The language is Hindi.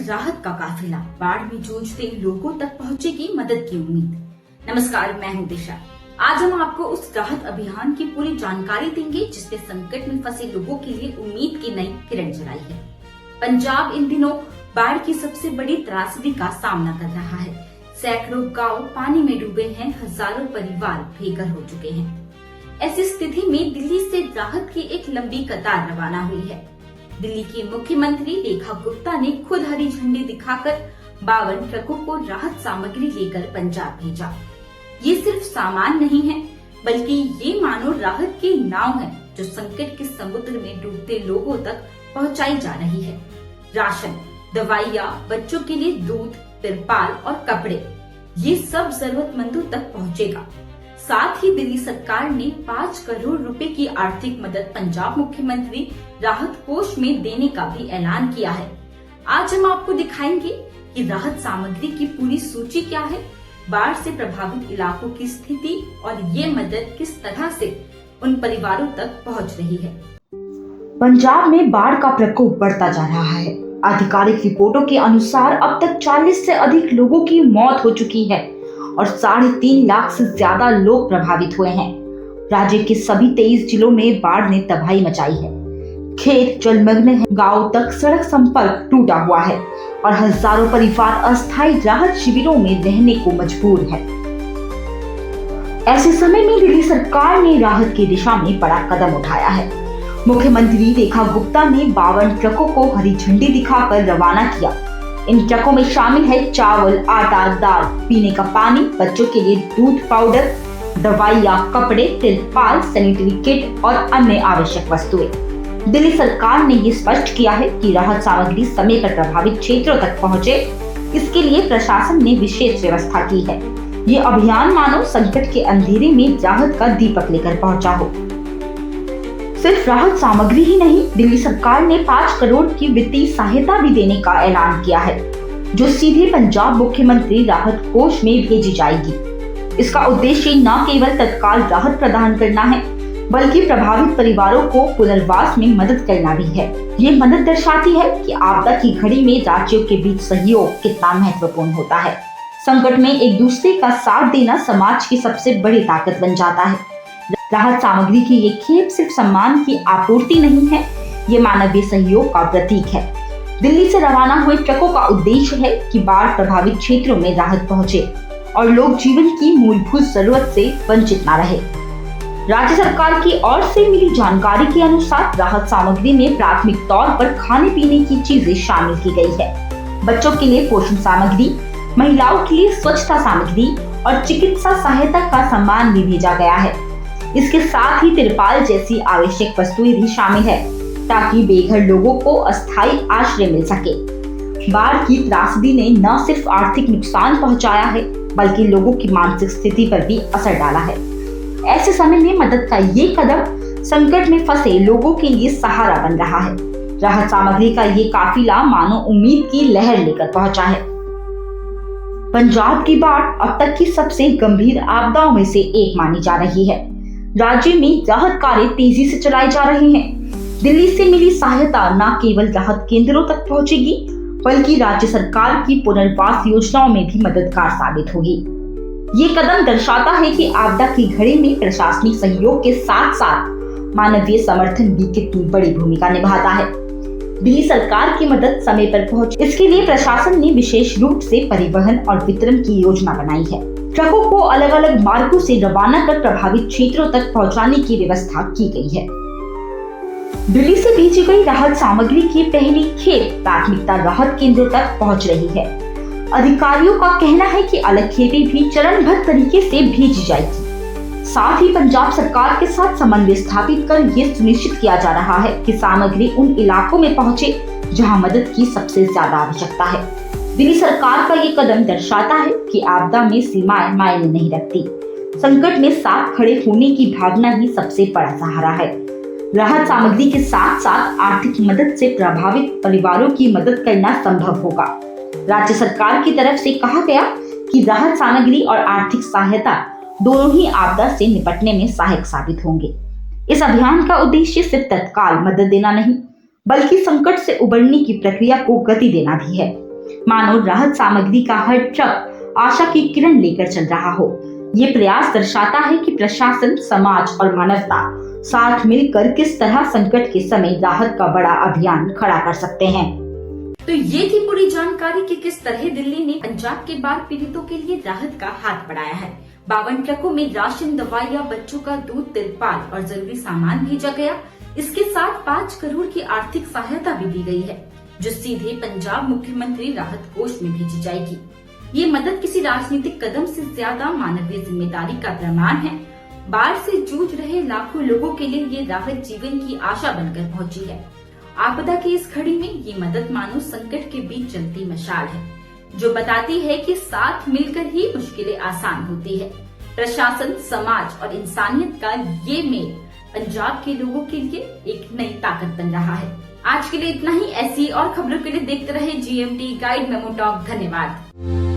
राहत का काफिला बाढ़ में जूझते लोगों तक पहुंचेगी मदद की उम्मीद। नमस्कार, मैं हूं दिशा। आज हम आपको उस राहत अभियान की पूरी जानकारी देंगे जिसने संकट में फंसे लोगों के लिए उम्मीद की नई किरण जलाई है। पंजाब इन दिनों बाढ़ की सबसे बड़ी त्रासदी का सामना कर रहा है। सैकड़ों गांव पानी में डूबे हैं, हजारों परिवार बेघर हो चुके हैं। ऐसी स्थिति में दिल्ली से राहत की एक लंबी कतार रवाना हुई है। दिल्ली की मुख्यमंत्री रेखा गुप्ता ने खुद हरी झंडी दिखाकर 52 ट्रकों को राहत सामग्री लेकर पंजाब भेजा। ये सिर्फ सामान नहीं है, बल्कि ये मानो राहत की नाव है जो संकट के समुद्र में डूबते लोगों तक पहुंचाई जा रही है। राशन, दवाइयाँ, बच्चों के लिए दूध, तिरपाल और कपड़े, ये सब जरूरतमंदों तक पहुंचेगा। साथ ही दिल्ली सरकार ने 5 करोड़ रुपए की आर्थिक मदद पंजाब मुख्यमंत्री राहत कोष में देने का भी ऐलान किया है। आज हम आपको दिखाएंगे कि राहत सामग्री की पूरी सूची क्या है, बाढ़ से प्रभावित इलाकों की स्थिति और ये मदद किस तरह से उन परिवारों तक पहुंच रही है। पंजाब में बाढ़ का प्रकोप बढ़ता जा रहा है। आधिकारिक रिपोर्टों के अनुसार अब तक 40 से अधिक लोगों की मौत हो चुकी है और 3.5 लाख से ज्यादा लोग प्रभावित हुए हैं। राज्य के सभी 23 जिलों में बाढ़ ने तबाही मचाई है। खेत जलमग्न है, गांव तक सड़क संपर्क टूटा हुआ है और हजारों परिवार अस्थायी राहत शिविरों में रहने को मजबूर है। ऐसे समय में दिल्ली सरकार ने राहत की दिशा में बड़ा कदम उठाया है। मुख्यमंत्री रेखा गुप्ता ने 52 ट्रकों को हरी झंडी दिखाकर रवाना किया। इन ट्रकों में शामिल है चावल, आटा, दाल, पीने का पानी, बच्चों के लिए दूध पाउडर, दवाइयाँ, कपड़े, तिरपाल, सैनिटरी किट और अन्य आवश्यक वस्तुएं। दिल्ली सरकार ने ये स्पष्ट किया है कि राहत सामग्री समय पर प्रभावित क्षेत्रों तक पहुंचे, इसके लिए प्रशासन ने विशेष व्यवस्था की है। ये अभियान मानो संकट के अंधेरे में राहत का दीपक लेकर पहुंचा हो। सिर्फ राहत सामग्री ही नहीं, दिल्ली सरकार ने 5 करोड़ की वित्तीय सहायता भी देने का ऐलान किया है, जो सीधे पंजाब मुख्यमंत्री राहत कोष में भेजी जाएगी। इसका उद्देश्य न केवल तत्काल राहत प्रदान करना है, बल्कि प्रभावित परिवारों को पुनर्वास में मदद करना भी है। ये मदद दर्शाती है कि आपदा की घड़ी में राज्यों के बीच सहयोग कितना महत्वपूर्ण होता है। संकट में एक दूसरे का साथ देना समाज की सबसे बड़ी ताकत बन जाता है। राहत सामग्री की ये खेप सिर्फ सम्मान की आपूर्ति नहीं है, ये मानवीय सहयोग का प्रतीक है। दिल्ली से रवाना हुए ट्रकों का उद्देश्य है कि बाढ़ प्रभावित क्षेत्रों में राहत पहुंचे और लोग जीवन की मूलभूत जरूरत से वंचित न रहे। राज्य सरकार की ओर से मिली जानकारी के अनुसार राहत सामग्री में प्राथमिक तौर पर खाने पीने की चीजें शामिल की गई है। बच्चों के लिए पोषण सामग्री, महिलाओं के लिए स्वच्छता सामग्री और चिकित्सा सहायता का सामान भी भेजा गया है। इसके साथ ही तिरपाल जैसी आवश्यक वस्तुएं भी शामिल है, ताकि बेघर लोगों को अस्थायी आश्रय मिल सके। बाढ़ की त्रासदी ने न सिर्फ आर्थिक नुकसान पहुंचाया है, बल्कि लोगों की मानसिक स्थिति पर भी असर डाला है। ऐसे समय में मदद का ये कदम संकट में फंसे लोगों के लिए सहारा बन रहा है। राहत सामग्री का ये काफिला मानो उम्मीद की लहर लेकर पहुंचा है। पंजाब की बाढ़ अब तक की सबसे गंभीर आपदाओं में से एक मानी जा रही है। राज्य में राहत कार्य तेजी से चलाए जा रहे हैं। दिल्ली से मिली सहायता न केवल राहत केंद्रों तक पहुंचेगी, बल्कि राज्य सरकार की पुनर्वास योजनाओं में भी मददगार साबित होगी। ये कदम दर्शाता है कि आपदा की घड़ी में प्रशासनिक सहयोग के साथ साथ मानवीय समर्थन भी कितनी बड़ी भूमिका निभाता है। दिल्ली सरकार की मदद समय पर पहुंचे, इसके लिए प्रशासन ने विशेष रूप से परिवहन और वितरण की योजना बनाई है। ट्रकों को अलग अलग मार्गों से रवाना कर प्रभावित क्षेत्रों तक पहुंचाने की व्यवस्था की गई है। दिल्ली से भेजी गई राहत सामग्री की पहली खेप प्राथमिकता राहत केंद्रों तक पहुंच रही है। अधिकारियों का कहना है कि अलग खेपें भी चरणबद्ध तरीके से भेजी जाएगी। साथ ही पंजाब सरकार के साथ समन्वय स्थापित कर ये सुनिश्चित किया जा रहा है कि सामग्री उन इलाकों में पहुंचे जहां मदद की सबसे ज्यादा आवश्यकता है। दिल्ली सरकार का ये कदम दर्शाता है कि आपदा में सीमाएं मायने नहीं रखती। संकट में साथ खड़े होने की भावना ही सबसे बड़ा सहारा है। राहत सामग्री के साथ साथ आर्थिक मदद से प्रभावित परिवारों की मदद करना संभव होगा। राज्य सरकार की तरफ से कहा गया कि राहत सामग्री और आर्थिक सहायता दोनों ही आपदा से निपटने में सहायक साबित होंगे। इस अभियान का उद्देश्य सिर्फ तत्काल मदद देना नहीं, बल्कि संकट से उबरने की प्रक्रिया को गति देना भी है। मानो राहत सामग्री का हर ट्रक आशा की किरण लेकर चल रहा हो। ये प्रयास दर्शाता है कि प्रशासन, समाज और मानवता साथ मिलकर किस तरह संकट के समय राहत का बड़ा अभियान खड़ा कर सकते हैं। तो ये थी पूरी जानकारी कि किस तरह दिल्ली ने पंजाब के बाढ़ पीड़ितों के लिए राहत का हाथ बढ़ाया है। 52 ट्रकों में राशन, दवाइयां, बच्चों का दूध, तिरपाल और जरूरी सामान भेजा गया। इसके साथ 5 करोड़ की आर्थिक सहायता भी दी गई है, जो सीधे पंजाब मुख्यमंत्री राहत कोष में भेजी जाएगी। ये मदद किसी राजनीतिक कदम से ज्यादा मानवीय जिम्मेदारी का प्रमाण है। बाढ़ से जूझ रहे लाखों लोगों के लिए ये राहत जीवन की आशा बनकर पहुंची है। आपदा की इस घड़ी में ये मदद मानो संकट के बीच चलती मशाल है, जो बताती है कि साथ मिलकर ही मुश्किलें आसान होती है। प्रशासन, समाज और इंसानियत का ये मेल पंजाब के लोगों के लिए एक नई ताकत बन रहा है। आज के लिए इतना ही। ऐसी और खबरों के लिए देखते रहे GMT गाइड मेमो टॉक। धन्यवाद।